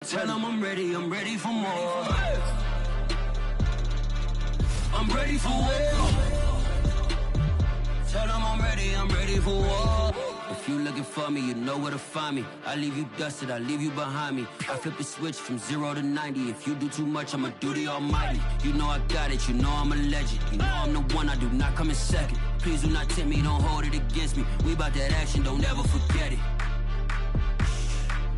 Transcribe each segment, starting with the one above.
Tell them I'm ready for more. I'm ready for war. Tell them I'm ready for war. If you looking for me, you know where to find me. I leave you dusted, I leave you behind me. I flip the switch from 0 to 90. If you do too much, I'ma do the almighty. You know I got it, you know I'm a legend. You know I'm the one, I do not come in second. Please do not tempt me, don't hold it against me. We bout that action, don't ever forget it.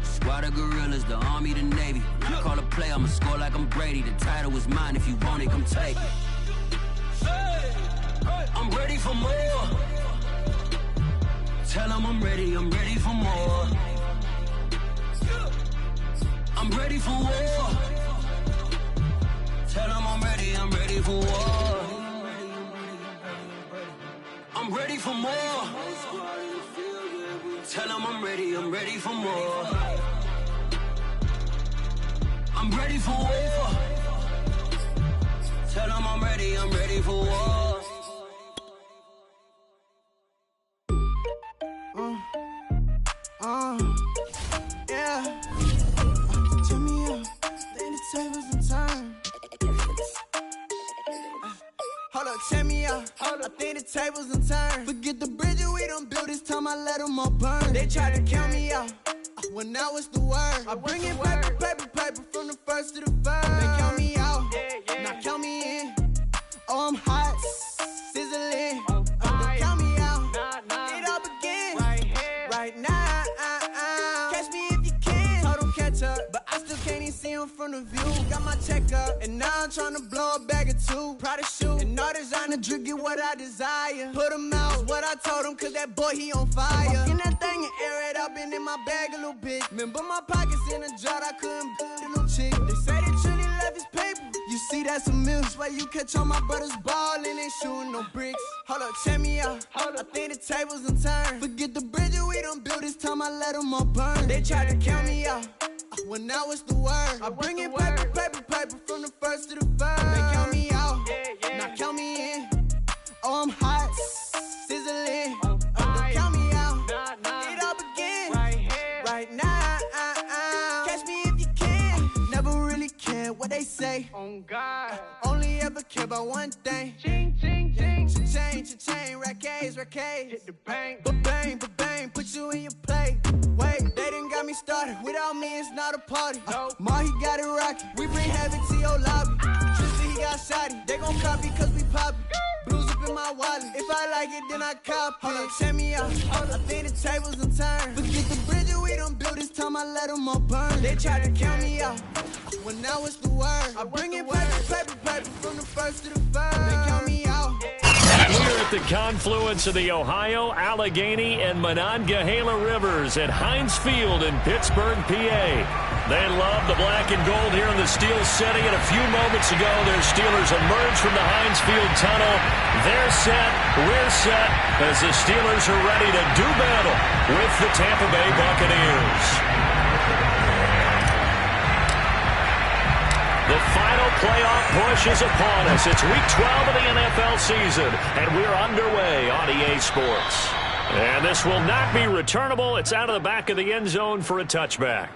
Squad of gorillas, the army, the navy. When I call a play, I'ma score like I'm Brady. The title is mine, if you want it, come take it. I'm ready for more. Tell them I'm ready for more. I'm ready for war. Tell them I'm ready for war. I'm ready for more. Tell them I'm ready for more. I'm ready for war. Tell them I'm ready for war. Yeah. Turn me up, then the tables and turn. Hold up, check me out. I think the tables and turn. Forget the bridges we done built, this time I let them all burn. They tried to count me out, when now it's the word. I bring it paper from the first to the third. They count me out, now count me in. Oh, I'm hot, sizzling. Don't count me out, it all begin right now. Catch me if you can. Told them catch up, but I still can't even see them from the view. Got my check up, and now I'm trying to blow a bag or two. Proud of shoe, and all designer drip, get what I desire. Put him out, what I told him, cause that boy, he on fire. Walk in that thing and air it up, and in my bag a little bit. Remember my pockets in a jar, I couldn't build a little chick. They say that Trinity left his paper. You see, that's a miss, where you catch all my brothers ballin', ain't shooting no bricks. Hold up, check me out. I think the tables and turn. Forget the bridges we done built, this time I let them all burn. They tried to count me out, when now it's the word. I bring it paper from the first to the third. They count me out, now count me in. Oh, I'm hot, sizzling. Don't count me out, it all begin right now. Catch me if you can. Never really care what they say. On God, only ever care about one thing. Ching, ching, ching. Cha-chain, rackets. Hit the bank, ba-bang, put you in your play. Wait, they done got me started. Without me, it's not a party. Ma, he got it rockin'. We bring heaven to your lobby. Tristan, he got shotty. They gon' copy cause we poppin'. Blues up in my wallet. If I like it, then I cop it. Hold up, check me out. I think the tables and turn. Forget the bridges we done built, this time I let them all burn. They try to count me out, when now it's the word. I bring it paper from the first to the third. They count me out. We're at the confluence of the Ohio, Allegheny, and Monongahela Rivers at Heinz Field in Pittsburgh, PA. They love the black and gold here in the Steel City, and a few moments ago, their Steelers emerged from the Heinz Field tunnel. They're set, we're set, as the Steelers are ready to do battle with the Tampa Bay Buccaneers. The final playoff push is upon us. It's week 12 of the NFL season, and we're underway on EA Sports. And this will not be returnable. It's out of the back of the end zone for a touchback.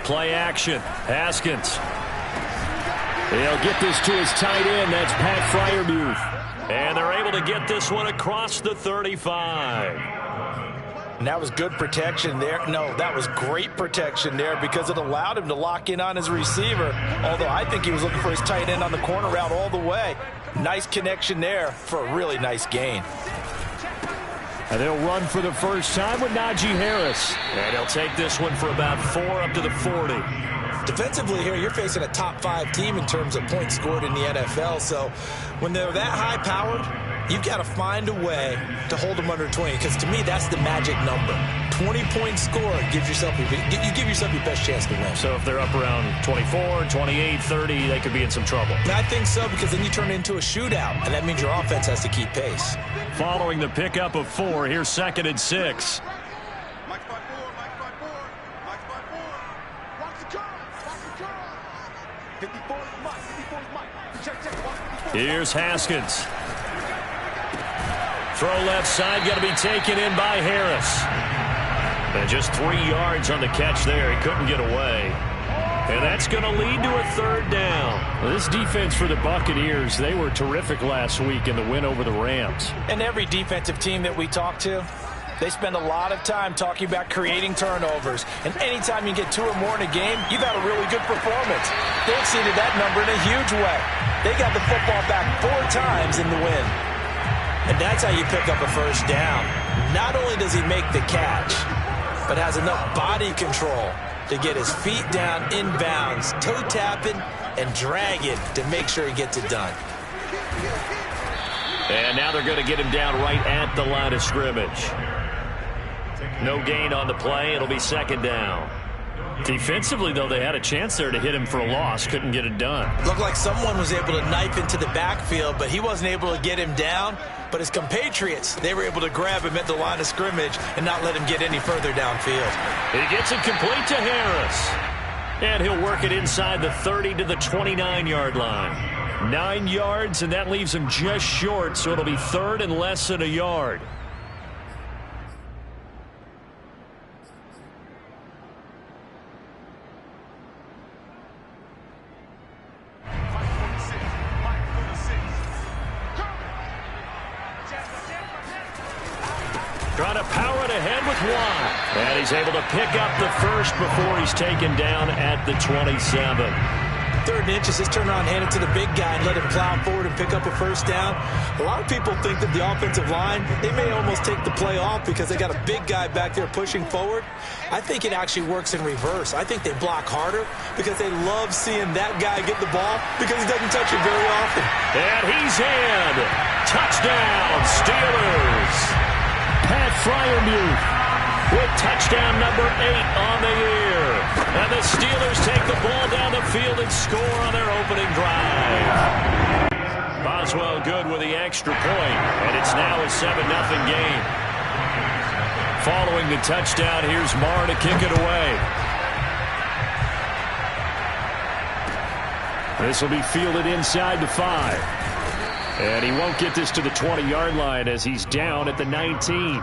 Play action. Haskins. He'll get this to his tight end. That's Pat Freiermuth. And they're able to get this one across the 35. And that was good protection there. No, that was great protection there because it allowed him to lock in on his receiver. Although I think he was looking for his tight end on the corner route all the way. Nice connection there for a really nice gain. And they'll run for the first time with Najee Harris. And he'll take this one for about 4 up to the 40. Defensively here, you're facing a top 5 team in terms of points scored in the NFL. So when they're that high-powered, you've got to find a way to hold them under 20. Because to me, that's the magic number. 20 points scored gives yourself you give yourself your best chance to win. So if they're up around 24, 28, 30, they could be in some trouble. And I think so, because then you turn it into a shootout, and that means your offense has to keep pace. Following the pickup of 4, here's 2nd and 6. Here's Haskins. Throw left side, going to be taken in by Harris. And just 3 yards on the catch there. He couldn't get away. And that's going to lead to a third down. Well, this defense for the Buccaneers, they were terrific last week in the win over the Rams. And every defensive team that we talk to, they spend a lot of time talking about creating turnovers. And anytime you get 2 or more in a game, you've had a really good performance. They exceeded that number in a huge way. They got the football back 4 times in the win. And that's how you pick up a first down. Not only does he make the catch, but has enough body control to get his feet down inbounds, toe tapping and dragging to make sure he gets it done. And now they're going to get him down right at the line of scrimmage. No gain on the play. It'll be second down. Defensively, though, they had a chance there to hit him for a loss. Couldn't get it done. Looked like someone was able to knife into the backfield, but he wasn't able to get him down. But his compatriots, they were able to grab him at the line of scrimmage and not let him get any further downfield. He gets it complete to Harris. And he'll work it inside the 30 to the 29-yard line. 9 yards, and that leaves him just short, so it'll be third and less than a yard. Trying to power it ahead with Watt. And he's able to pick up the first before he's taken down at the 27. 3rd and inches, just turn around, hand it to the big guy and let him plow forward and pick up a first down. A lot of people think that the offensive line, they may almost take the play off because they got a big guy back there pushing forward. I think it actually works in reverse. I think they block harder because they love seeing that guy get the ball because he doesn't touch it very often. And he's in. Touchdown, Steelers. Pat Freiermuth with touchdown number 8 on the year. And the Steelers take the ball down the field and score on their opening drive. Boswell good with the extra point, and it's now a 7-0 game. Following the touchdown, here's Marr to kick it away. This will be fielded inside the 5. And he won't get this to the 20-yard line as he's down at the 19.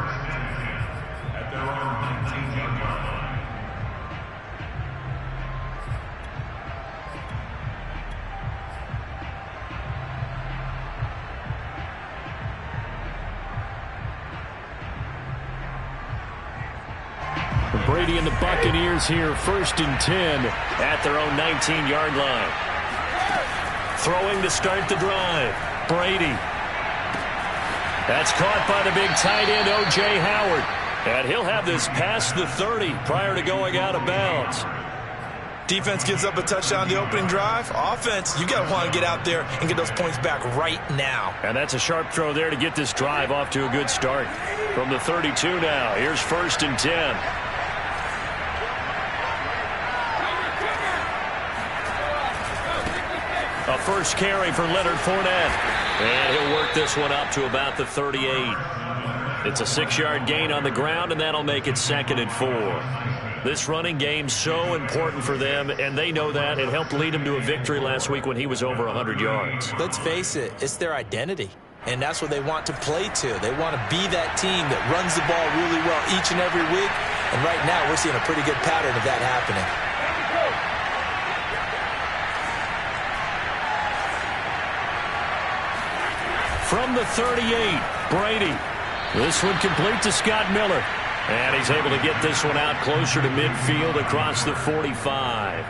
Brady and the Buccaneers here, 1st and 10 at their own 19-yard line. Throwing to start the drive. Brady. That's caught by the big tight end, O.J. Howard. And he'll have this past the 30 prior to going out of bounds. Defense gives up a touchdown the opening drive. Offense, you got to want to get out there and get those points back right now. And that's a sharp throw there to get this drive off to a good start. From the 32 now, here's 1st and 10. A first carry for Leonard Fournette. And he'll work this one up to about the 38. It's a 6-yard gain on the ground, and that'll make it 2nd and 4. This running game's so important for them, and they know that. It helped lead them to a victory last week when he was over 100 yards. Let's face it, it's their identity. And that's what they want to play to. They want to be that team that runs the ball really well each and every week. And right now, we're seeing a pretty good pattern of that happening. From the 38, Brady. This one complete to Scott Miller. And he's able to get this one out closer to midfield across the 45.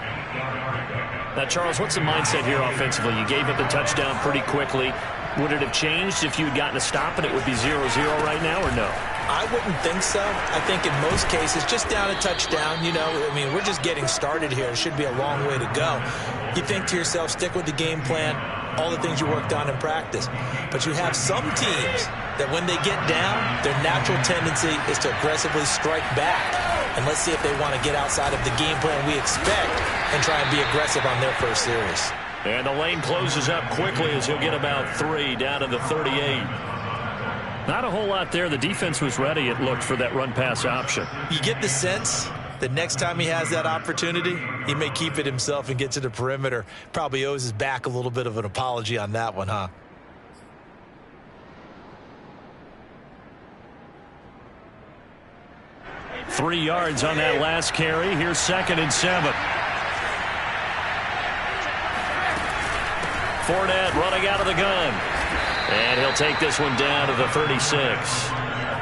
Now, Charles, what's the mindset here offensively? You gave up the touchdown pretty quickly. Would it have changed if you had gotten a stop and it would be 0-0 right now, or no? I wouldn't think so. I think in most cases, just down a touchdown, you know, I mean, we're just getting started here. It should be a long way to go. You think to yourself, stick with the game plan, all the things you worked on in practice. But you have some teams that when they get down, their natural tendency is to aggressively strike back. And let's see if they want to get outside of the game plan we expect and try and be aggressive on their first series. And the lane closes up quickly as he'll get about 3 down to the 38. Not a whole lot there. The defense was ready, it looked, for that run-pass option. You get the sense the next time he has that opportunity, he may keep it himself and get to the perimeter. Probably owes his back a little bit of an apology on that one, huh? Three yards on that last carry. Here's 2nd and 7. Fournette running out of the gun. And he'll take this one down to the 36.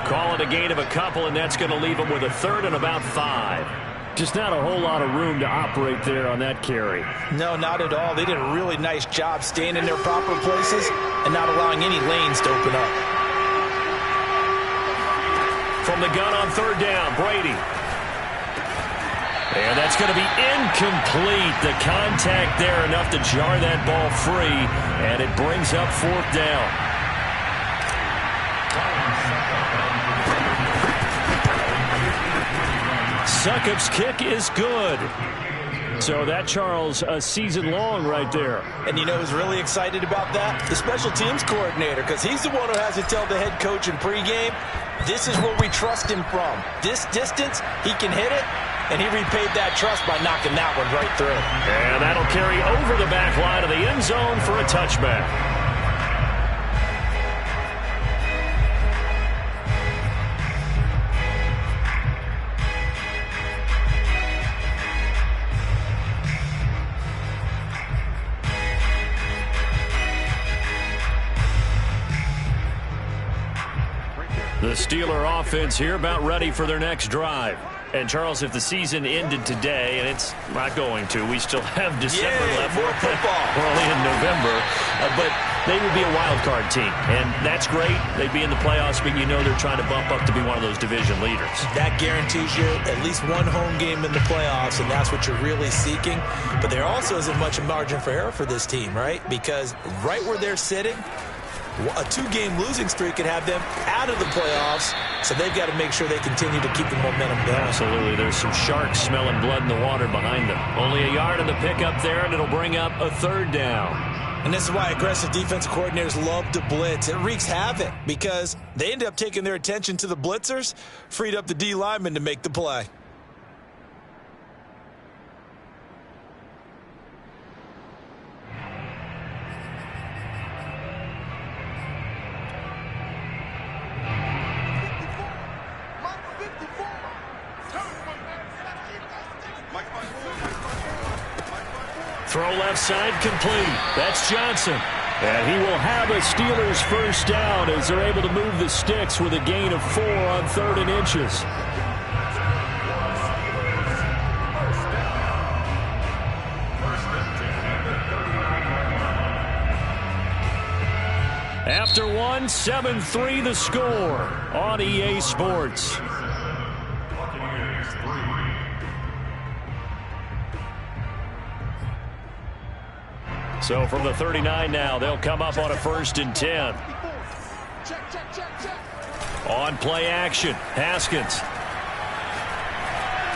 Call it a gain of a couple, and that's going to leave him with a 3rd and about 5. Just not a whole lot of room to operate there on that carry. No, not at all. They did a really nice job staying in their proper places and not allowing any lanes to open up. From the gun on 3rd down, Brady. And that's going to be incomplete. The contact there enough to jar that ball free, and it brings up 4th down. Succop's kick is good. So that, Charles, a season long right there. And you know who's really excited about that? The special teams coordinator, because he's the one who has to tell the head coach in pregame, this is where we trust him from. This distance, he can hit it, and he repaid that trust by knocking that one right through. And that'll carry over the back line of the end zone for a touchback. The Steeler offense here about ready for their next drive. And, Charles, if the season ended today, and it's not going to, we still have December left. More football. We're only in November. But they would be a wild card team. And that's great. They'd be in the playoffs, but you know they're trying to bump up to be one of those division leaders. That guarantees you at least one home game in the playoffs, and that's what you're really seeking. But there also isn't much margin for error for this team, right? Because right where they're sitting, a 2-game losing streak could have them out of the playoffs, so they've got to make sure they continue to keep the momentum going. Absolutely. There's some sharks smelling blood in the water behind them. Only a yard in the pickup there, and it'll bring up a 3rd down. And this is why aggressive defensive coordinators love to blitz. It wreaks havoc because they end up taking their attention to the blitzers, freed up the D lineman to make the play. Throw left side complete. That's Johnson. And he will have a Steelers first down as they're able to move the sticks with a gain of 4 on 3rd and inches. After 1, 7-3 the score on EA Sports. So from the 39 now, they'll come up on a 1st and 10. On play action, Haskins.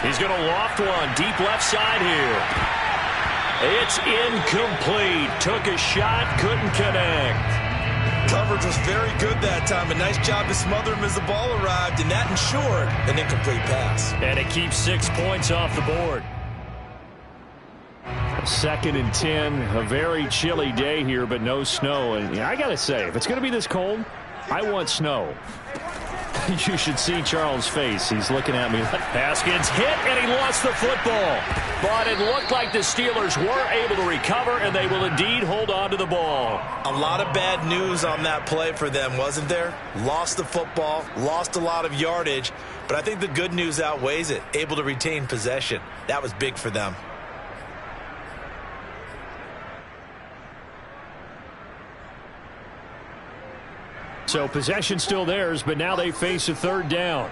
He's going to loft one deep left side here. It's incomplete. Took a shot, couldn't connect. Coverage was very good that time. A nice job to smother him as the ball arrived, and that ensured an incomplete pass. And it keeps 6 points off the board. 2nd and 10, a very chilly day here, but no snow. And I got to say, if it's going to be this cold, I want snow. You should see Charles' face. He's looking at me. Haskins hit, and he lost the football. But it looked like the Steelers were able to recover, and they will indeed hold on to the ball. A lot of bad news on that play for them, wasn't there? Lost the football, lost a lot of yardage, but I think the good news outweighs it. Able to retain possession. That was big for them. So possession still theirs, but now they face a 3rd down.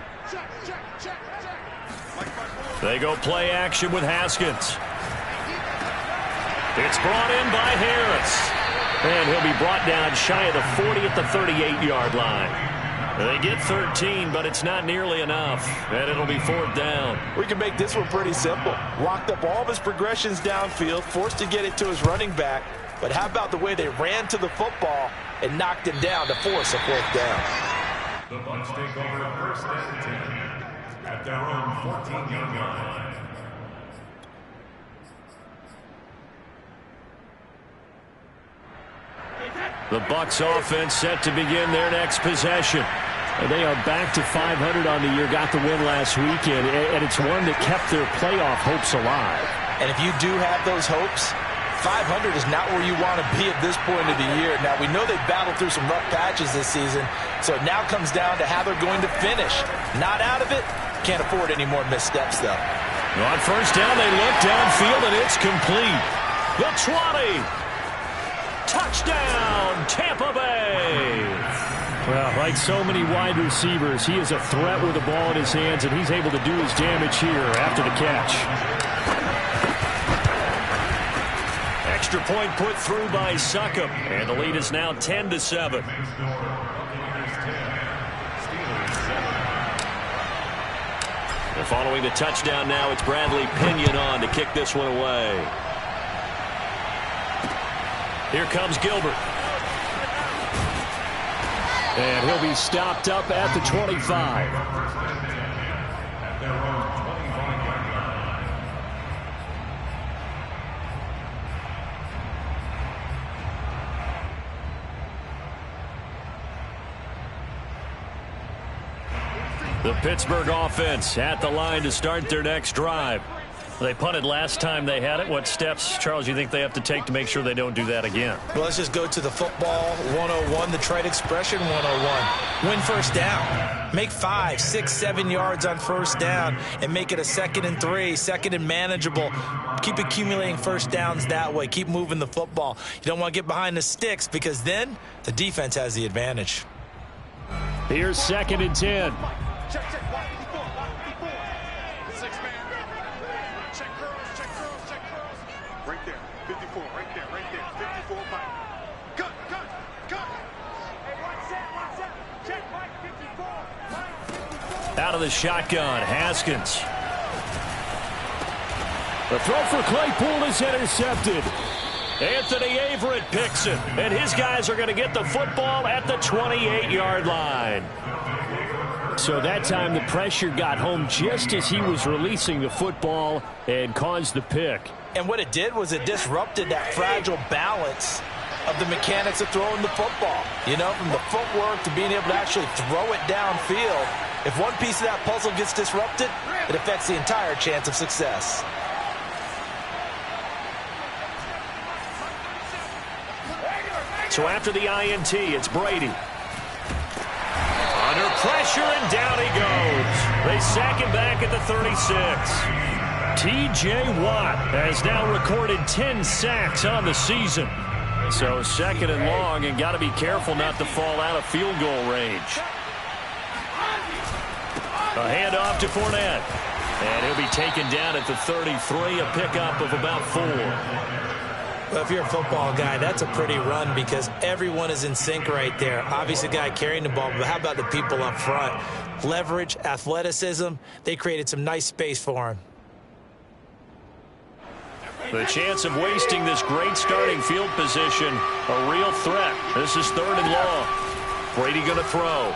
They go play action with Haskins. It's brought in by Harris. And he'll be brought down shy of the 40 at the 38-yard line. They get 13, but it's not nearly enough. And it'll be 4th down. We can make this one pretty simple. Locked up all of his progressions downfield, forced to get it to his running back. But how about the way they ran to the football and knocked him down to force a 4th down? The Bucs take over 1st and 10. at their own 14-yard line. The Bucs offense set to begin their next possession. They are back to 500 on the year, got the win last weekend, and it's one that kept their playoff hopes alive. And if you do have those hopes, 500 is not where you want to be at this point of the year. Now, we know they've battled through some rough patches this season, so it now comes down to how they're going to finish. Not out of it. Can't afford any more missteps, though. On first down, they look downfield, and it's complete. The 20. Touchdown, Tampa Bay. Well, like so many wide receivers, he is a threat with the ball in his hands, and he's able to do his damage here after the catch. Extra point put through by Succop, and the lead is now 10-7. And following the touchdown now, it's Bradley Pinion on to kick this one away. Here comes Gilbert. And he'll be stopped up at the 25. The Pittsburgh offense at the line to start their next drive. They punted last time they had it. What steps, Charles, you think they have to take to make sure they don't do that again? Well, let's just go to the football 101, the trite expression 101. Win first down. Make 5, 6, 7 yards on first down and make it a 2nd and 3, 2nd and manageable. Keep accumulating first downs that way. Keep moving the football. You don't want to get behind the sticks because then the defense has the advantage. Here's 2nd and 10. Check, block 54, block 54. 6-man. Check curls. Right there, 54, right there, 54, Mike. Cut. Hey, watch that. Check, Mike, 54. Out of the shotgun, Haskins. The throw for Claypool is intercepted. Anthony Averett picks it, and his guys are going to get the football at the 28-yard line. So that time the pressure got home just as he was releasing the football and caused the pick. And what it did was it disrupted that fragile balance of the mechanics of throwing the football. You know, from the footwork to being able to actually throw it downfield. If one piece of that puzzle gets disrupted, it affects the entire chance of success. So after the INT, it's Brady. Under pressure, and down he goes. They sack him back at the 36. T.J. Watt has now recorded 10 sacks on the season. So 2nd and long, and got to be careful not to fall out of field goal range. A handoff to Fournette. And he'll be taken down at the 33, a pickup of about 4. Well, if you're a football guy, that's a pretty run because everyone is in sync right there. Obviously, the guy carrying the ball, but how about the people up front? Leverage, athleticism, they created some nice space for him. The chance of wasting this great starting field position, a real threat. This is 3rd and long. Brady going to throw.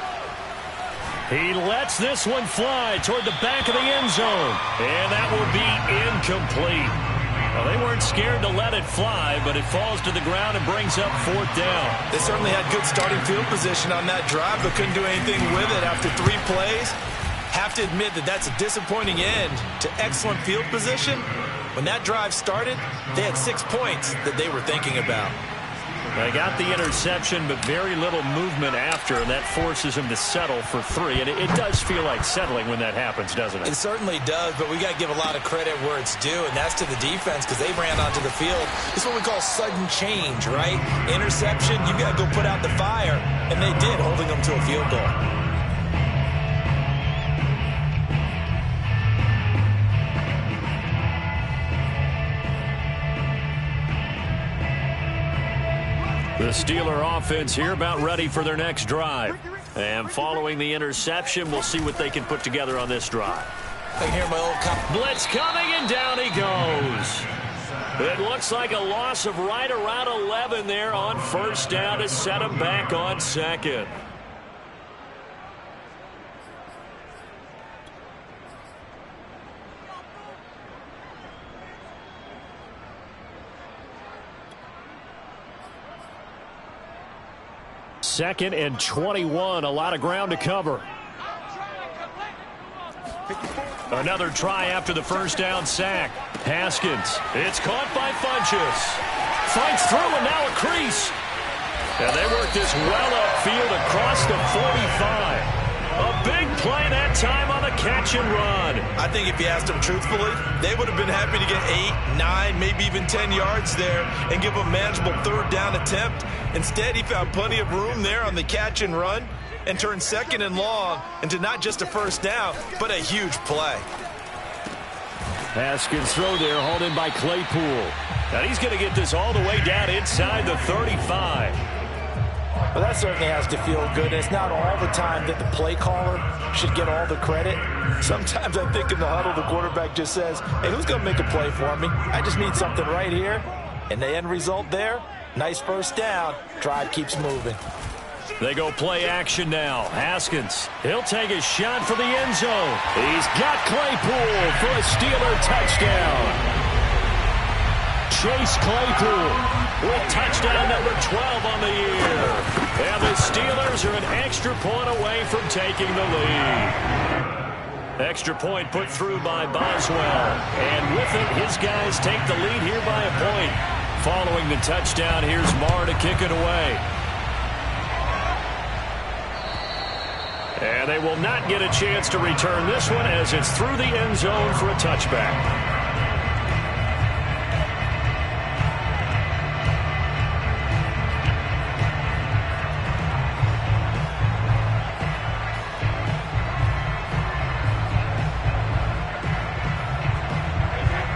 He lets this one fly toward the back of the end zone, and that will be incomplete. Well, they weren't scared to let it fly, but it falls to the ground and brings up 4th down. They certainly had good starting field position on that drive, but couldn't do anything with it after 3 plays. Have to admit that that's a disappointing end to excellent field position. When that drive started, they had 6 points that they were thinking about. They got the interception, but very little movement after, and that forces him to settle for 3. And it does feel like settling when that happens, doesn't it? It certainly does, but we got to give a lot of credit where it's due, and that's to the defense because they ran onto the field. It's what we call sudden change, right? Interception, you got to go put out the fire, and they did, holding them to a field goal. The Steeler offense here about ready for their next drive. And following the interception, we'll see what they can put together on this drive. I can hear my old blitz coming, and down he goes. It looks like a loss of right around 11 there on first down to set him back on 2nd. 2nd and 21. A lot of ground to cover. Another try after the first down sack. Haskins. It's caught by Funchess. Fights through and now a crease. And they work this well upfield across the 45. A big play that time on the catch and run. I think if you asked them truthfully, they would have been happy to get 8, 9, maybe even 10 yards there and give a manageable third down attempt. Instead, he found plenty of room there on the catch and run and turned 2nd and long into not just a first down, but a huge play. Haskins throw there, hauled in by Claypool. And he's going to get this all the way down inside the 35. Well, that certainly has to feel good. It's not all the time that the play caller should get all the credit. Sometimes I think in the huddle, the quarterback just says, hey, who's going to make a play for me? I just need something right here. And the end result there, nice first down. Drive keeps moving. They go play action now. Haskins, he'll take a shot for the end zone. He's got Claypool for a Steeler touchdown. Chase Claypool with touchdown number 12 on the year. And the Steelers are an extra point away from taking the lead. Extra point put through by Boswell. And with it, his guys take the lead here by a point. Following the touchdown, here's Marr to kick it away. And they will not get a chance to return this one as it's through the end zone for a touchback.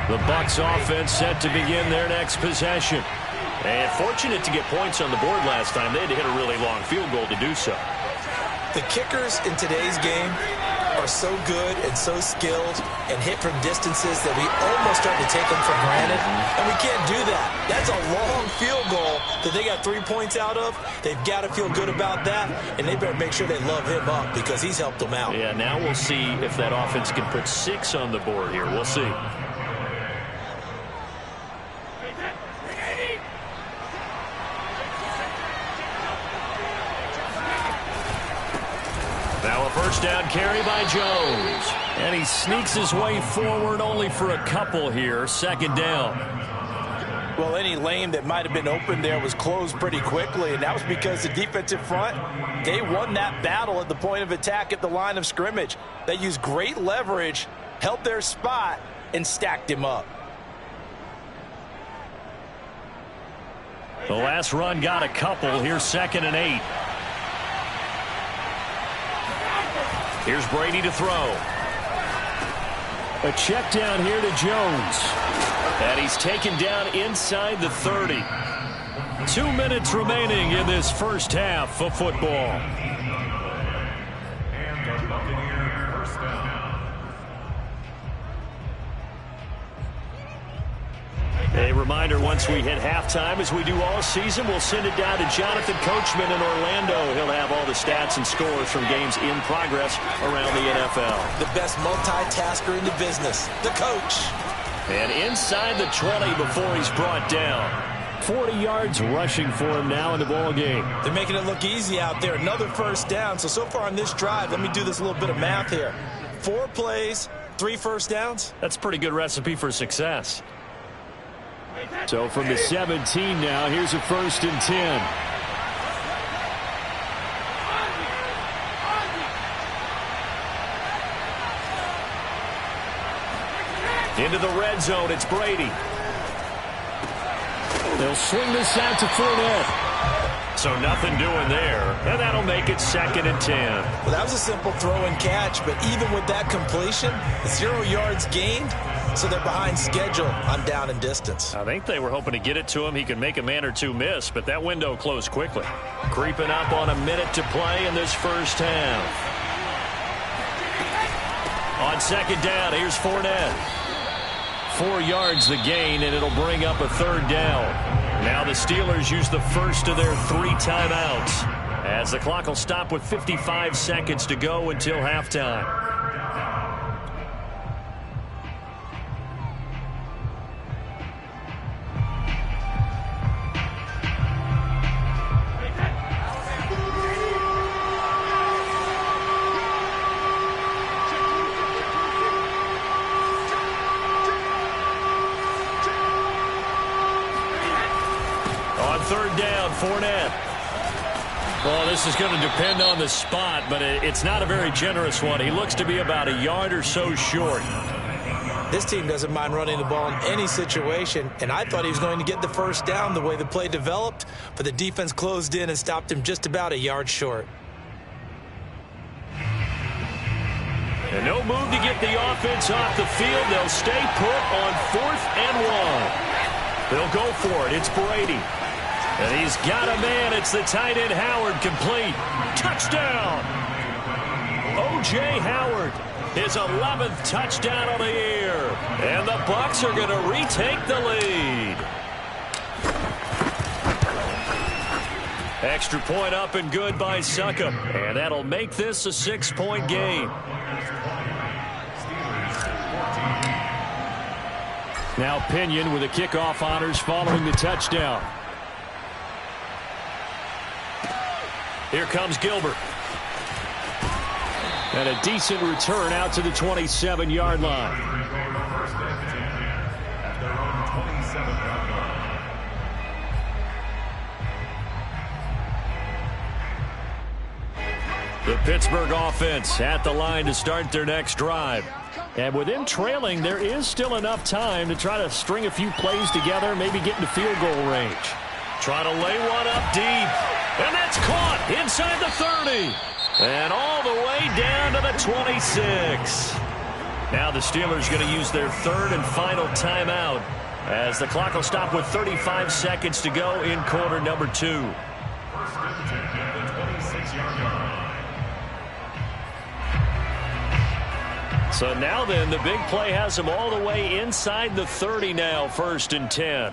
The Bucs offense set to begin their next possession. And fortunate to get points on the board last time. They had to hit a really long field goal to do so. The kickers in today's game are so good and so skilled and hit from distances that we almost start to take them for granted. And we can't do that. That's a long field goal that they got 3 points out of. They've got to feel good about that, and they better make sure they love him up because he's helped them out. Yeah, now we'll see if that offense can put 6 on the board here. We'll see. Now a first down carry by Jones. And he sneaks his way forward only for a couple here. 2nd down. Well, any lane that might have been open there was closed pretty quickly, and that was because the defensive front, they won that battle at the point of attack at the line of scrimmage. They used great leverage, held their spot, and stacked him up. The last run got a couple. Here's 2nd and 8. Here's Brady to throw. A check down here to Jones. And he's taken down inside the 30. 2 minutes remaining in this first half of football. And the Buccaneers first down. A reminder, once we hit halftime, as we do all season, we'll send it down to Jonathan Coachman in Orlando. He'll have all the stats and scores from games in progress around the NFL. The best multitasker in the business, the coach. And inside the 20 before he's brought down. 40 yards rushing for him now in the ball game. They're making it look easy out there. Another first down. So far on this drive, let me do this little bit of math here. 4 plays, 3 first downs. That's a pretty good recipe for success. So from the 17 now, here's a 1st and 10. Into the red zone, it's Brady. They'll swing this out to Fournette. So nothing doing there, and that'll make it 2nd and 10. Well, that was a simple throw and catch, but even with that completion, 0 yards gained, so they're behind schedule on down and distance. I think they were hoping to get it to him. He could make a man or two miss, but that window closed quickly. Creeping up on a minute to play in this first half. On 2nd down, here's Fournette. 4 yards the gain, and it'll bring up a 3rd down. Now the Steelers use the first of their 3 timeouts, as the clock will stop with 55 seconds to go until halftime. third down. Fournette. Well, this is going to depend on the spot, but it's not a very generous one. He looks to be about a yard or so short. This team doesn't mind running the ball in any situation, and I thought he was going to get the first down the way the play developed, but the defense closed in and stopped him just about a yard short. And no move to get the offense off the field. They'll stay put on 4th and 1. They'll go for it. It's Brady. And he's got a man. It's the tight end Howard, complete. Touchdown! O.J. Howard, his 11th touchdown on the year. And the Bucs are going to retake the lead. Extra point up and good by Succop. And that'll make this a 6-point game. Now Pinion with the kickoff honors following the touchdown. Here comes Gilbert. And a decent return out to the 27-yard line. The Pittsburgh offense at the line to start their next drive. And with them trailing, there is still enough time to try to string a few plays together, maybe get into field goal range. Try to lay one up deep. And that's caught inside the 30. And all the way down to the 26. Now the Steelers going to use their third and final timeout as the clock will stop with 35 seconds to go in quarter number 2. So now then, the big play has them all the way inside the 30 now, 1st and 10.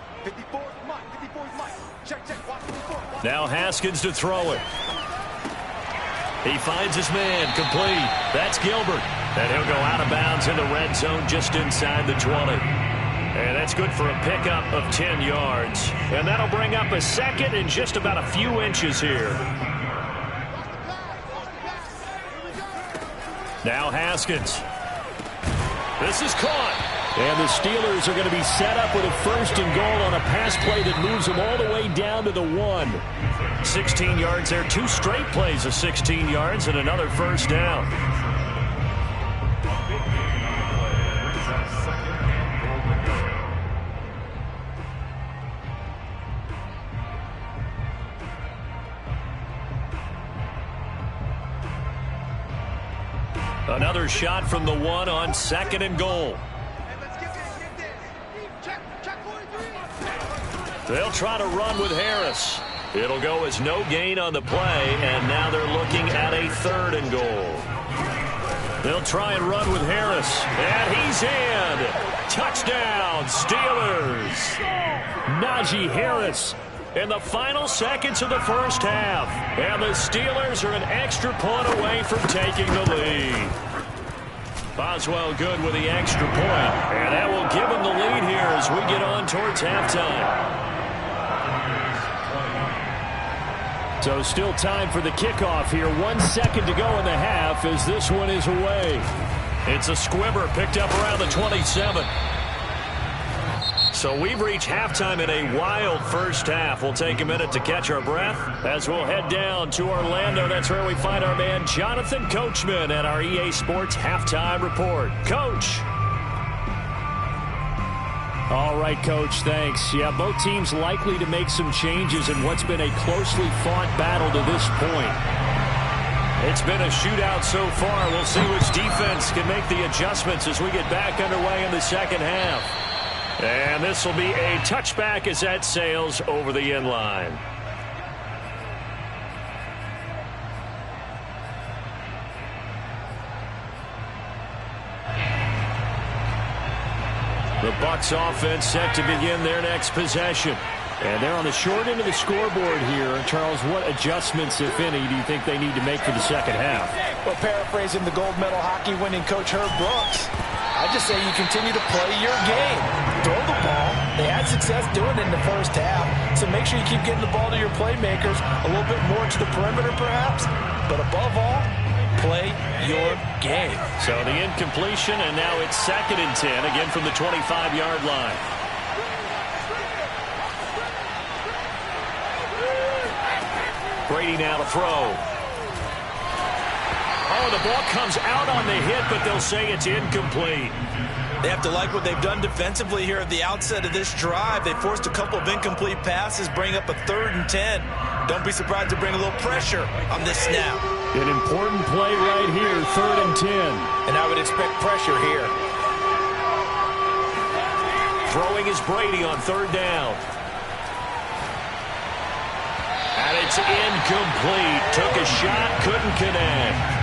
Now Haskins to throw it. He finds his man, complete. That's Gilbert. And he'll go out of bounds in the red zone just inside the 20. And that's good for a pickup of 10 yards. And that'll bring up a second and just about a few inches here. Now Haskins. This is caught. And the Steelers are going to be set up with a 1st and goal on a pass play that moves them all the way down to the 1. 16 yards there. 2 straight plays of 16 yards and another 1st down. Another shot from the 1 on 2nd and goal. They'll try to run with Harris. It'll go as no gain on the play, and now they're looking at a 3rd and goal. They'll try and run with Harris, and he's in. Touchdown, Steelers. Najee Harris in the final seconds of the first half. And the Steelers are an extra point away from taking the lead. Boswell good with the extra point. And that will give them the lead here as we get on towards halftime. So still time for the kickoff here. 1 second to go in the half as this one is away. It's a squibber picked up around the 27. So we've reached halftime in a wild first half. We'll take a minute to catch our breath as we'll head down to Orlando. That's where we find our man Jonathan Coachman at our EA Sports Halftime Report. Coach. All right, Coach, thanks. Yeah, both teams likely to make some changes in what's been a closely fought battle to this point. It's been a shootout so far. We'll see which defense can make the adjustments as we get back underway in the second half. And this will be a touchback as that sails over the end line. The Bucs offense set to begin their next possession. And they're on the short end of the scoreboard here. Charles, what adjustments, if any, do you think they need to make for the second half? Well, paraphrasing the gold medal hockey winning coach Herb Brooks, I just say you continue to play your game. Throw the ball. They had success doing it in the first half, so make sure you keep getting the ball to your playmakers, a little bit more to the perimeter perhaps, but above all, play your game. So the incompletion, and now it's 2nd and 10, again from the 25-yard line. Brady now to throw. Oh, the ball comes out on the hit, but they'll say it's incomplete. They have to like what they've done defensively here at the outset of this drive. They forced a couple of incomplete passes, bring up a 3rd and 10. Don't be surprised to bring a little pressure on this snap. An important play right here, 3rd and 10. And I would expect pressure here. Throwing is Brady on 3rd down. And it's incomplete. Took a shot, couldn't connect.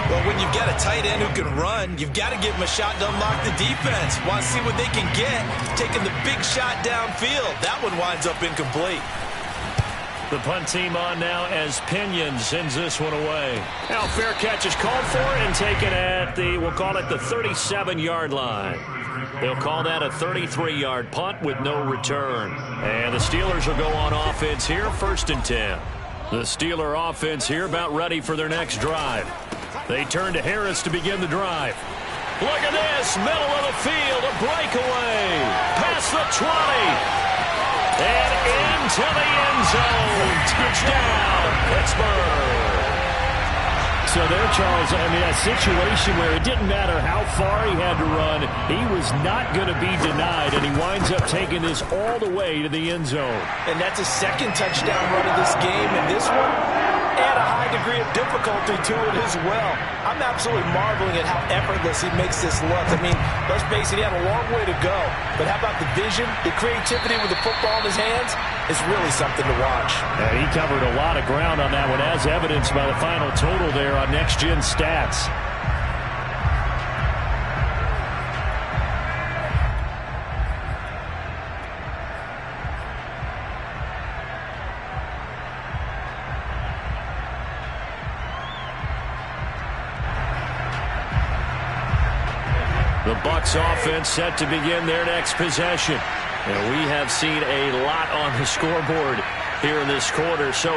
Well, when you've got a tight end who can run, you've got to give him a shot to unlock the defense. Want to see what they can get, taking the big shot downfield. That one winds up incomplete. The punt team on now as Pinion sends this one away. Now fair catch is called for and taken at we'll call it the 37-yard line. They'll call that a 33-yard punt with no return. And the Steelers will go on offense here, 1st and 10. The Steeler offense here about ready for their next drive. They turn to Harris to begin the drive. Look at this, middle of the field, a breakaway. Past the 20. And into the end zone. Touchdown, Pittsburgh. So there, Charles, I mean, a situation where it didn't matter how far he had to run, he was not going to be denied, and he winds up taking this all the way to the end zone. And that's a 2nd touchdown run of this game, and this one, add a high degree of difficulty to it as well. I'm absolutely marveling at how effortless he makes this look. I mean, let's face it, he had a long way to go. But how about the vision, the creativity with the football in his hands? It's really something to watch. And he covered a lot of ground on that one, as evidenced by the final total there on Next Gen Stats. The Bucs offense set to begin their next possession. And we have seen a lot on the scoreboard here in this quarter. So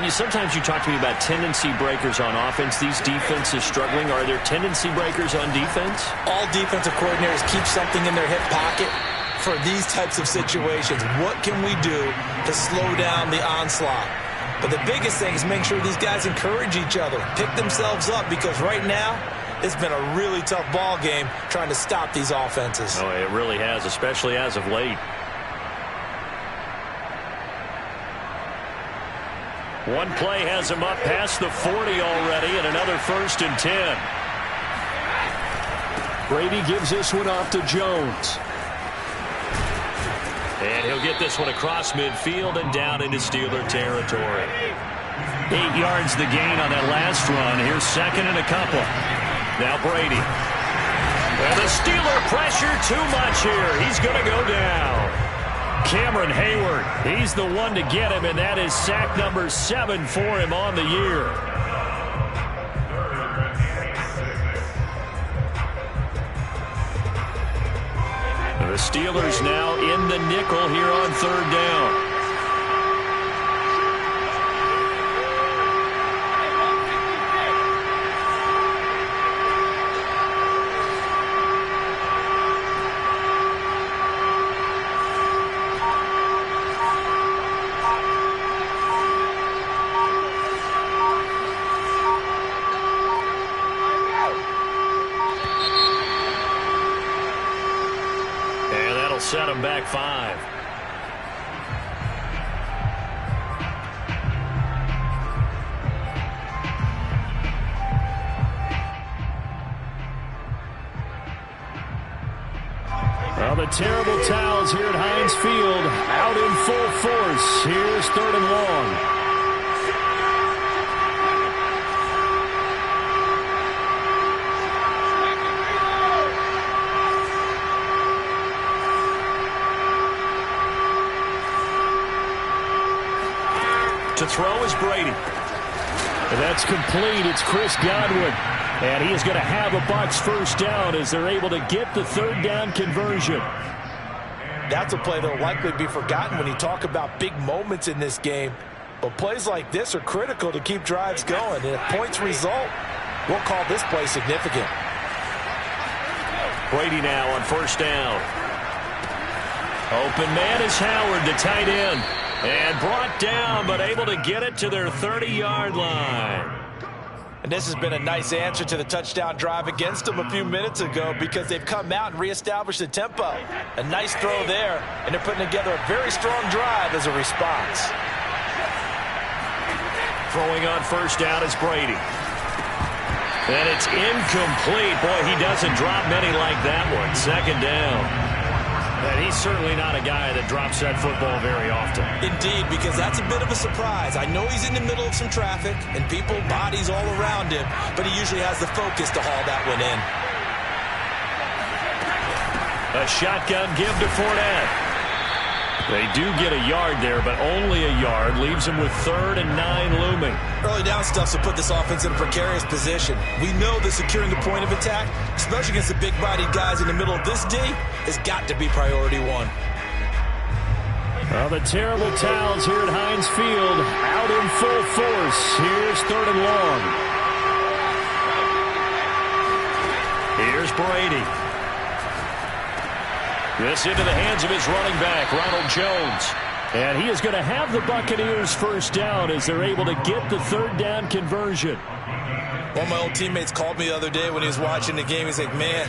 sometimes you talk to me about tendency breakers on offense. These defenses struggling. Are there tendency breakers on defense? All defensive coordinators keep something in their hip pocket for these types of situations. What can we do to slow down the onslaught? But the biggest thing is make sure these guys encourage each other, pick themselves up, because right now, it's been a really tough ball game trying to stop these offenses. Oh, it really has, especially as of late. One play has him up past the 40 already, and another 1st and 10. Brady gives this one off to Jones. And he'll get this one across midfield and down into Steeler territory. 8 yards the gain on that last run. Here's 2nd and a couple. Now Brady. And the Steeler pressure too much here. He's going to go down. Cameron Hayward, he's the one to get him, and that is sack number 7 for him on the year. The Steelers now in the nickel here on 3rd down. Set him back 5. Well, the terrible towels here at Heinz Field out in full force. Here's 3rd and long. To throw is Brady. And that's complete. It's Chris Godwin. And he is going to have a Bucs 1st down as they're able to get the 3rd down conversion. That's a play that will likely be forgotten when you talk about big moments in this game. But plays like this are critical to keep drives going. And if points result, we'll call this play significant. Brady now on 1st down. Open man is Howard, the tight end. And brought down, but able to get it to their 30-yard line. And this has been a nice answer to the touchdown drive against them a few minutes ago because they've come out and reestablished the tempo. A nice throw there, and they're putting together a very strong drive as a response. Throwing on first down is Brady. And it's incomplete. Boy, he doesn't drop many like that one. Second down. And he's certainly not a guy that drops that football very often. Indeed, because that's a bit of a surprise. I know he's in the middle of some traffic and people, bodies all around him, but he usually has the focus to haul that one in. A shotgun give to Fournette. They do get a yard there, but only a yard. Leaves him with 3rd and 9 looming. Early down stuff to put this offense in a precarious position. We know that securing the point of attack, especially against the big-bodied guys in the middle of this D, has got to be priority one. Well, the terrible towels here at Heinz Field out in full force. Here's 3rd and long. Here's Brady. This into the hands of his running back, Ronald Jones. And he is going to have the Buccaneers first down as they're able to get the 3rd down conversion. One of my old teammates called me the other day when he was watching the game. He's like, man,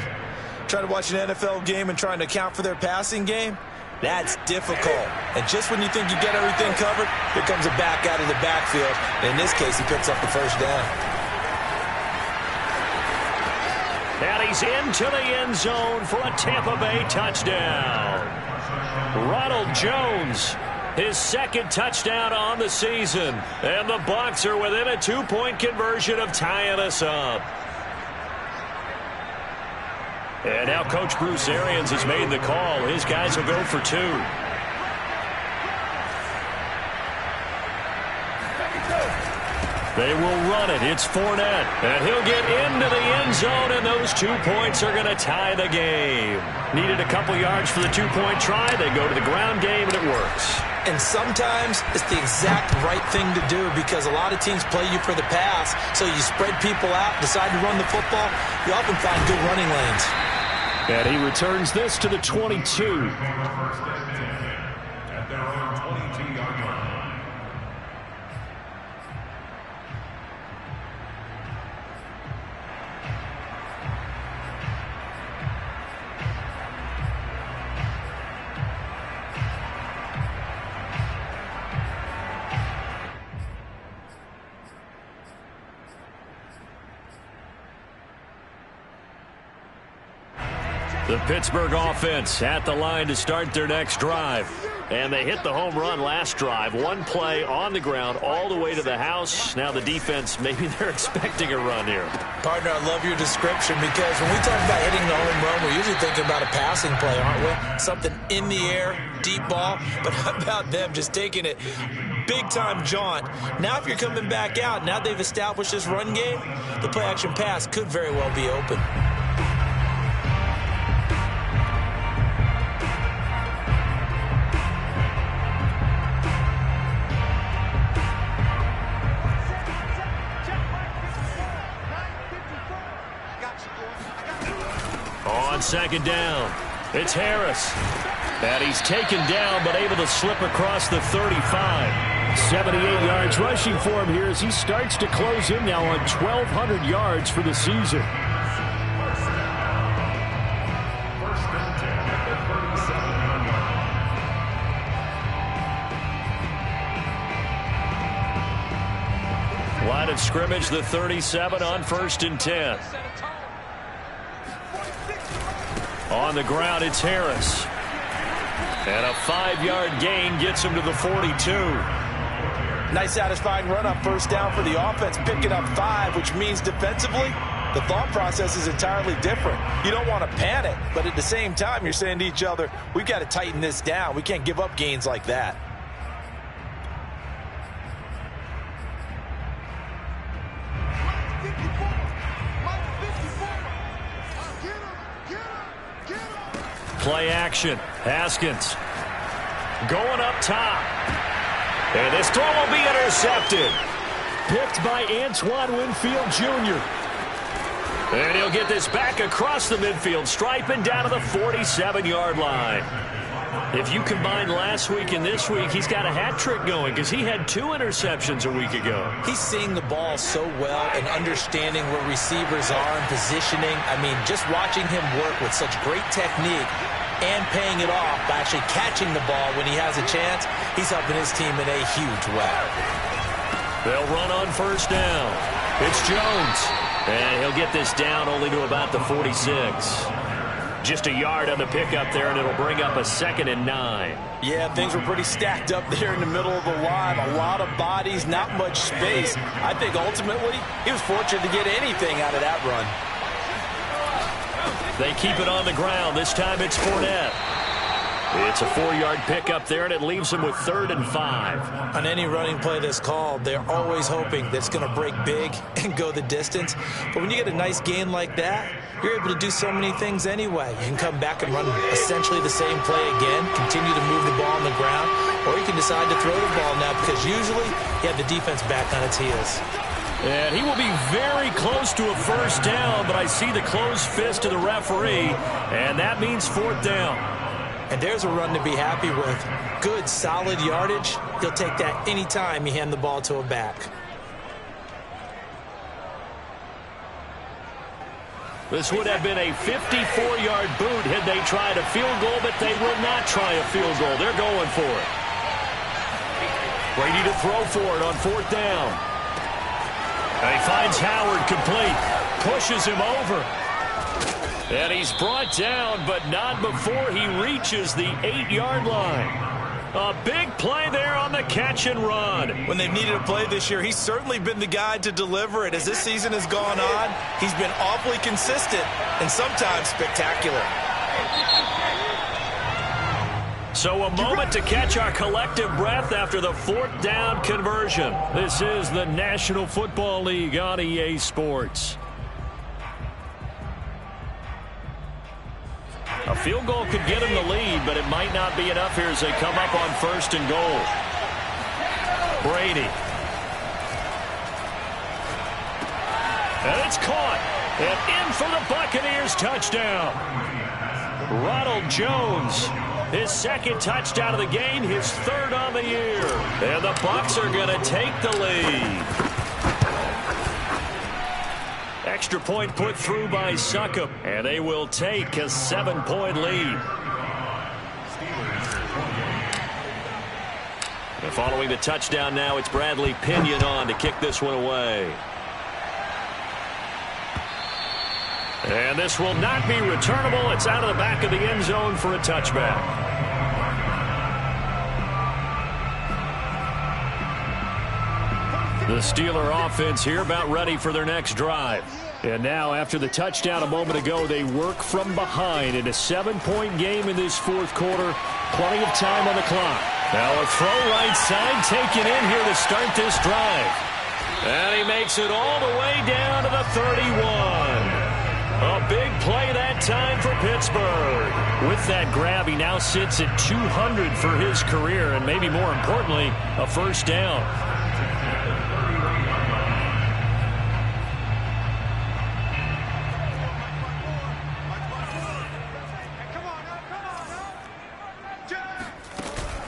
trying to watch an NFL game and trying to account for their passing game, that's difficult. And just when you think you get everything covered, here comes a back out of the backfield. And in this case, he picks up the first down. And he's into the end zone for a Tampa Bay touchdown. Ronald Jones, his 2nd touchdown on the season. And the Bucs are within a 2-point conversion of tying us up. And now Coach Bruce Arians has made the call. His guys will go for 2. They will run it. It's Fournette. And he'll get into the end zone, and those 2 points are going to tie the game. Needed a couple yards for the 2-point try. They go to the ground game, and it works. And sometimes it's the exact right thing to do because a lot of teams play you for the pass. So you spread people out, decide to run the football. You often find good running lanes. And he returns this to the 22. At their own 22-yard line. The Pittsburgh offense at the line to start their next drive. And they hit the home run last drive. 1 play on the ground all the way to the house. Now the defense, maybe they're expecting a run here. Partner, I love your description because when we talk about hitting the home run, we're usually thinking about a passing play, aren't we? Something in the air, deep ball. But how about them just taking it big-time jaunt? Now if you're coming back out, now they've established this run game, the play-action pass could very well be open. On 2nd down, it's Harris. And he's taken down but able to slip across the 35. 78 yards rushing for him here as he starts to close in now on 1,200 yards for the season. First and 10 at the 37-yard line. Line of scrimmage, the 37 on 1st and 10. On the ground, it's Harris. And a 5-yard gain gets him to the 42. Nice satisfying run up first down for the offense, picking up 5, which means defensively, the thought process is entirely different. You don't want to panic, but at the same time, you're saying to each other, we've got to tighten this down. We can't give up gains like that. Play action. Haskins going up top. And this throw will be intercepted. Picked by Antoine Winfield Jr. And he'll get this back across the midfield stripe and down to the 47-yard line. If you combine last week and this week, he's got a hat trick going because he had 2 interceptions a week ago. He's seeing the ball so well and understanding where receivers are and positioning. I mean, just watching him work with such great technique and paying it off by actually catching the ball when he has a chance, he's helping his team in a huge way. They'll run on first down. It's Jones. And he'll get this down only to about the 46. Just a yard on the pickup there, and it'll bring up a 2nd and 9. Yeah, things were pretty stacked up there in the middle of the line. A lot of bodies, not much space. I think ultimately he was fortunate to get anything out of that run. They keep it on the ground. This time it's Fournette. It's a 4-yard pickup there, and it leaves him with 3rd and 5. On any running play that's called, they're always hoping that it's going to break big and go the distance. But when you get a nice gain like that, you're able to do so many things anyway. You can come back and run essentially the same play again, continue to move the ball on the ground, or you can decide to throw the ball now because usually you have the defense back on its heels. And he will be very close to a first down, but I see the closed fist of the referee, and that means 4th down. And there's a run to be happy with. Good, solid yardage. He'll take that anytime you hand the ball to a back. This would have been a 54-yard boot had they tried a field goal, but they will not try a field goal. They're going for it. Brady to throw for it on 4th down. And he finds Howard complete. Pushes him over. And he's brought down, but not before he reaches the 8-yard line. A big play there on the catch and run. When they've needed a play this year, he's certainly been the guy to deliver it. As this season has gone on, he's been awfully consistent and sometimes spectacular. So a moment to catch our collective breath after the 4th down conversion. This is the National Football League on EA Sports. A field goal could get him the lead, but it might not be enough here as they come up on 1st and goal. Brady. And it's caught. And in for the Buccaneers touchdown. Ronald Jones. His 2nd touchdown of the game, his 3rd on the year. And the Bucs are going to take the lead. Extra point put through by Succop, and they will take a 7-point lead. And following the touchdown now, it's Bradley Pinion on to kick this one away. And this will not be returnable. It's out of the back of the end zone for a touchback. The Steeler offense here about ready for their next drive. And now after the touchdown a moment ago, they work from behind in a 7-point game in this 4th quarter. Plenty of time on the clock. Now a throw right side taken in here to start this drive. And he makes it all the way down to the 31. A big play that time for Pittsburgh. With that grab, he now sits at 200 for his career, and maybe more importantly, a first down.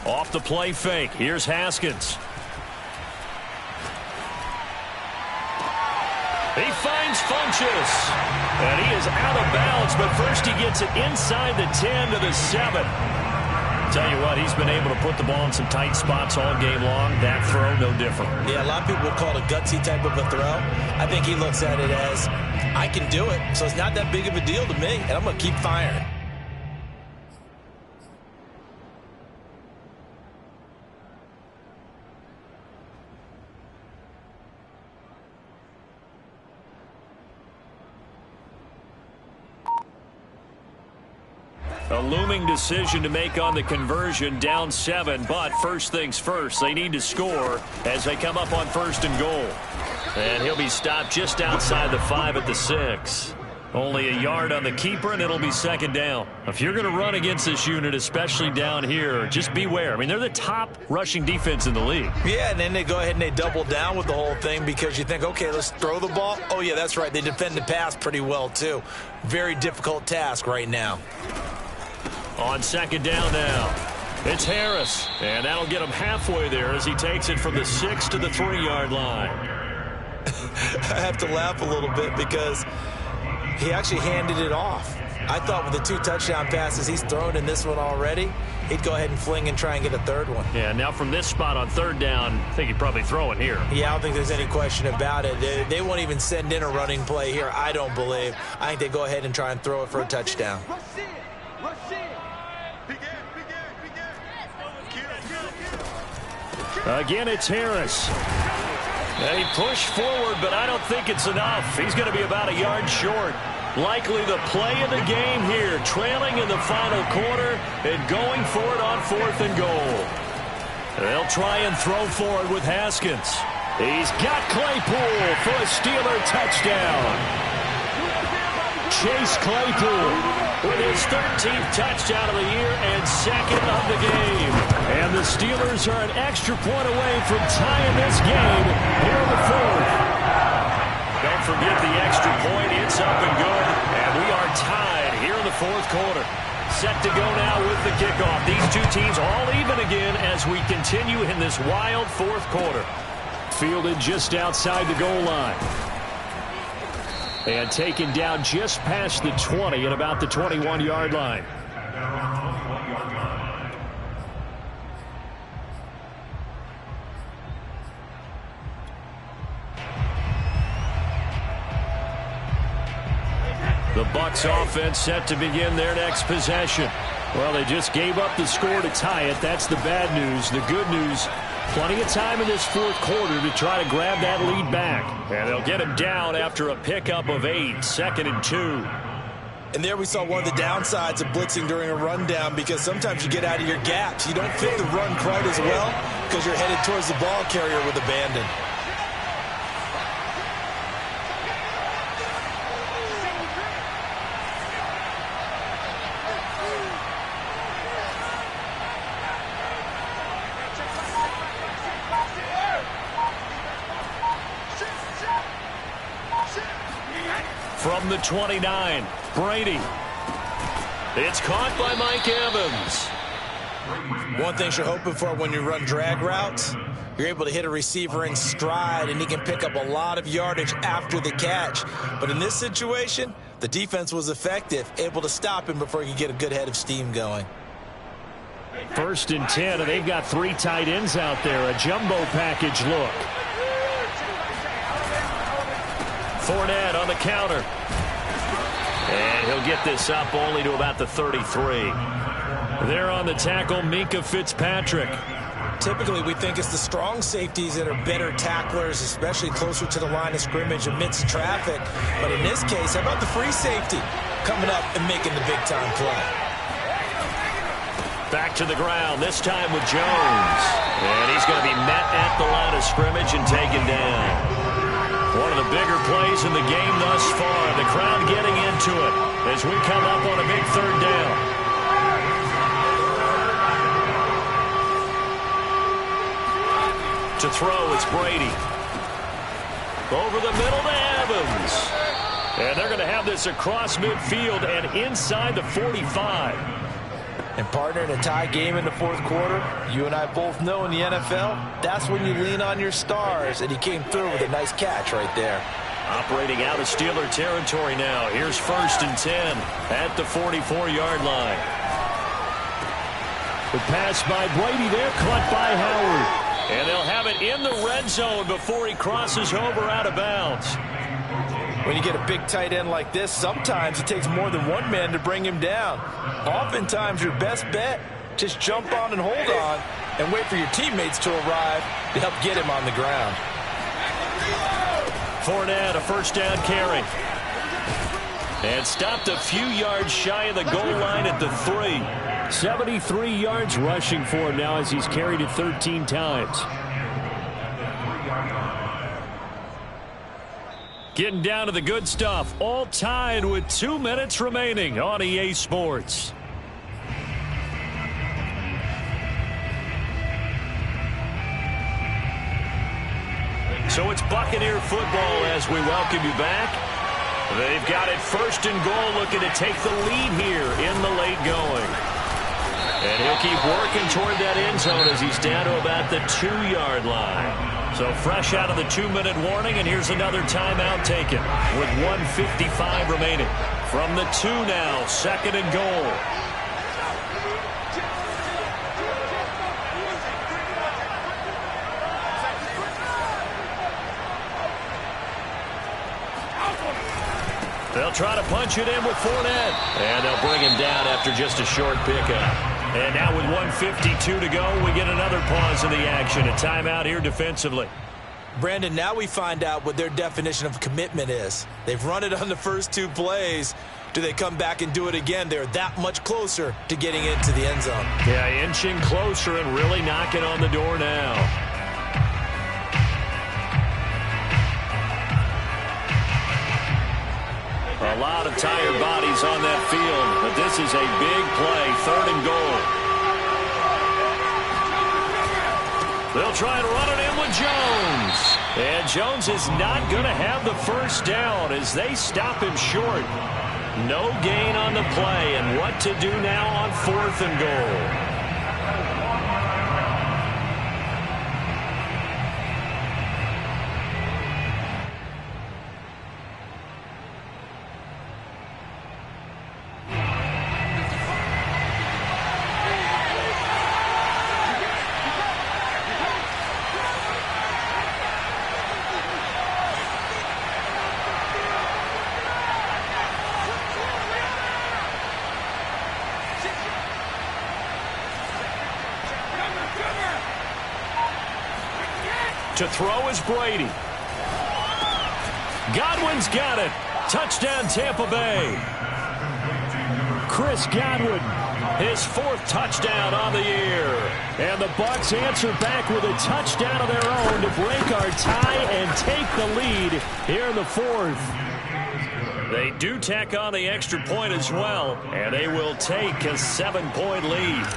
Off the play fake. Here's Haskins. He finds Funchess. And he is out of bounds, but first he gets it inside the 10 to the 7. Tell you what, he's been able to put the ball in some tight spots all game long. That throw, no different. Yeah, a lot of people would call it a gutsy type of a throw. I think he looks at it as, I can do it, so it's not that big of a deal to me, and I'm going to keep firing. A looming decision to make on the conversion, down 7, but first things first, they need to score as they come up on 1st and goal. And he'll be stopped just outside the 5 at the 6. Only a yard on the keeper, and it'll be 2nd down. If you're going to run against this unit, especially down here, just beware. I mean, they're the top rushing defense in the league. Yeah, and then they go ahead and they double down with the whole thing because you think, okay, let's throw the ball. Oh, yeah, that's right. They defend the pass pretty well, too. Very difficult task right now. On second down now, it's Harris. And that'll get him halfway there as he takes it from the 6 to the 3-yard line. I have to laugh a little bit because he actually handed it off. I thought with the 2 touchdown passes he's thrown in this one already, he'd go ahead and fling and try and get a third one. Yeah, now from this spot on third down, I think he'd probably throw it here. Yeah, I don't think there's any question about it. They won't even send in a running play here, I don't believe. I think they go ahead and try and throw it for a touchdown. Again, it's Harris. And he pushed forward, but I don't think it's enough. He's going to be about a yard short. Likely the play of the game here, trailing in the final quarter and going for it on 4th and goal. They'll try and throw for it with Haskins. He's got Claypool for a Steeler touchdown. Chase Claypool with his 13th touchdown of the year and 2nd of the game. And the Steelers are an extra point away from tying this game here in the 4th. Don't forget the extra point. It's up and good. And we are tied here in the 4th quarter. Set to go now with the kickoff. These two teams all even again as we continue in this wild 4th quarter. Fielded just outside the goal line. And taken down just past the 20 at about the 21-yard line. The Bucs offense set to begin their next possession. Well, they just gave up the score to tie it. That's the bad news. The good news, plenty of time in this 4th quarter to try to grab that lead back. And they'll get him down after a pickup of 8, 2nd and 2. And there we saw one of the downsides of blitzing during a rundown because sometimes you get out of your gaps. You don't fit the run quite as well because you're headed towards the ball carrier with abandon. From the 29, Brady. It's caught by Mike Evans. One thing you're hoping for when you run drag routes, you're able to hit a receiver in stride, and he can pick up a lot of yardage after the catch. But in this situation, the defense was effective, able to stop him before he could get a good head of steam going. 1st and 10, and they've got 3 tight ends out there. A jumbo package look. Fournette on the counter. And he'll get this up only to about the 33. There on the tackle, Minkah Fitzpatrick. Typically, we think it's the strong safeties that are better tacklers, especially closer to the line of scrimmage amidst traffic. But in this case, how about the free safety coming up and making the big-time play? Back to the ground, this time with Jones. And he's going to be met at the line of scrimmage and taken down. One of the bigger plays in the game thus far. The crowd getting into it as we come up on a big 3rd down. To throw, it's Brady. Over the middle to Evans. And they're going to have this across midfield and inside the 45. And partner, in a tie game in the 4th quarter, you and I both know in the NFL, that's when you lean on your stars, and he came through with a nice catch right there. Operating out of Steeler territory now. Here's 1st and 10 at the 44-yard line. The pass by Brady there, caught by Howard. And they'll have it in the red zone before he crosses over out of bounds. When you get a big tight end like this, sometimes it takes more than one man to bring him down. Oftentimes, your best bet, just jump on and hold on and wait for your teammates to arrive to help get him on the ground. Fournette, a 1st down carry. And stopped a few yards shy of the goal line at the 3. 73 yards rushing for him now as he's carried it 13 times. Getting down to the good stuff. All tied with 2 minutes remaining on EA Sports. So it's Buccaneer football as we welcome you back. They've got it 1st and goal, looking to take the lead here in the late going. And he'll keep working toward that end zone as he's down to about the 2-yard line. So fresh out of the 2-minute warning, and here's another timeout taken with 1:55 remaining. From the 2 now, 2nd and goal. They'll try to punch it in with Fournette. And they'll bring him down after just a short pickup. And now with 1:52 to go, we get another pause in the action. A timeout here defensively. Brandon, now we find out what their definition of commitment is. They've run it on the first 2 plays. Do they come back and do it again? They're that much closer to getting into the end zone. Yeah, inching closer and really knocking on the door now. A lot of tired bodies on that field, but this is a big play, 3rd and goal. They'll try and run it in with Jones. And Jones is not going to have the first down as they stop him short. No gain on the play, and what to do now on 4th and goal. To throw is Brady. Godwin's got it. Touchdown, Tampa Bay. Chris Godwin, his 4th touchdown on the year. And the Bucs answer back with a touchdown of their own to break our tie and take the lead here in the 4th. They do tack on the extra point as well, and they will take a 7-point lead.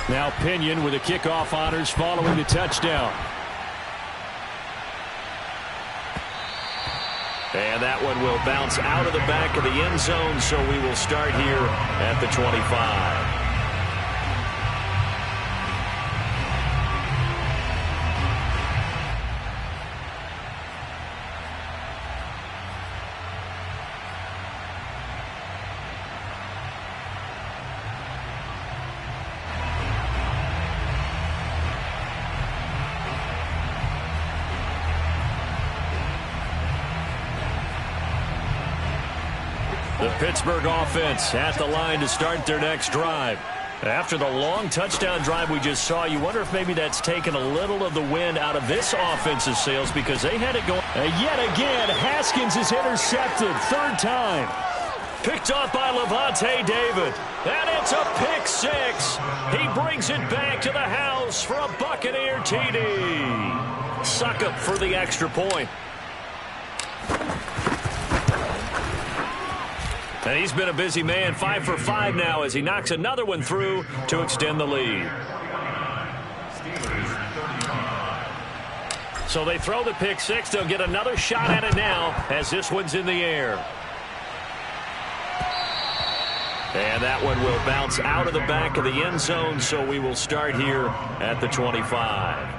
Now Pinion with the kickoff honors following the touchdown. And that one will bounce out of the back of the end zone, so we will start here at the 25. The Pittsburgh offense at the line to start their next drive. After the long touchdown drive we just saw, you wonder if maybe that's taken a little of the wind out of this offensive sails because they had it going. Yet again, Haskins is intercepted. 3rd time. Picked off by Levante David. And it's a pick 6. He brings it back to the house for a Buccaneer TD. Succop for the extra point. And he's been a busy man, 5 for 5 now as he knocks another one through to extend the lead. So they throw the pick 6. They'll get another shot at it now as this one's in the air. And that one will bounce out of the back of the end zone, so we will start here at the 25.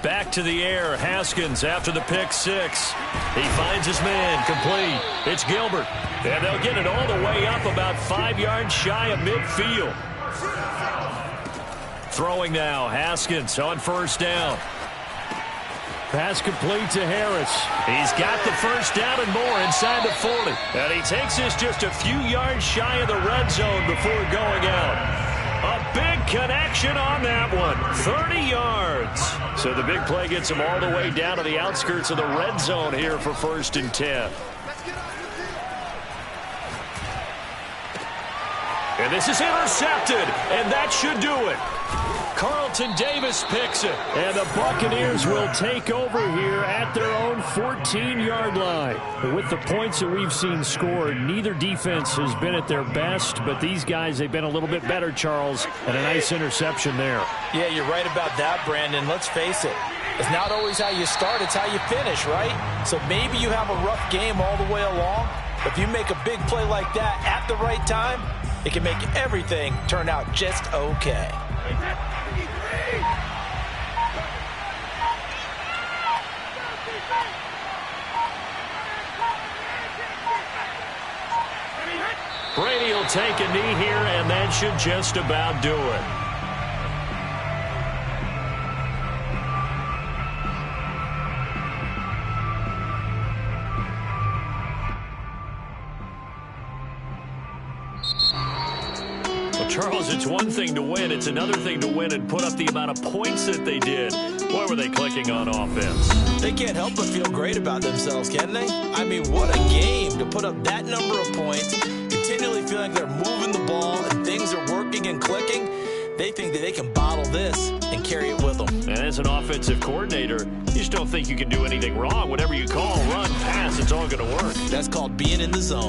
Back to the air, Haskins after the pick 6. He finds his man, complete. It's Gilbert. And they'll get it all the way up about 5 yards shy of midfield. Throwing now, Haskins on 1st down. Pass complete to Harris. He's got the first down and more inside the 40. And he takes this just a few yards shy of the red zone before going out. A big connection on that one. 30 yards. So the big play gets him all the way down to the outskirts of the red zone here for 1st and 10. And this is intercepted, and that should do it. Carlton Davis Davis picks it. And the Buccaneers will take over here at their own 14-yard line. But with the points that we've seen scored, neither defense has been at their best, but these guys, they've been a little bit better, Charles, and a nice interception there. Yeah, you're right about that, Brandon. Let's face it. It's not always how you start, it's how you finish, right? So maybe you have a rough game all the way along. If you make a big play like that at the right time, it can make everything turn out just okay. Brady will take a knee here, and that should just about do it. Charles, it's one thing to win. It's another thing to win and put up the amount of points that they did. Boy, were they clicking on offense. They can't help but feel great about themselves, can they? I mean, what a game to put up that number of points, continually feeling they're moving the ball and things are working and clicking. They think that they can bottle this and carry it with them. And as an offensive coordinator, you just don't think you can do anything wrong. Whatever you call, run, pass, it's all going to work. That's called being in the zone.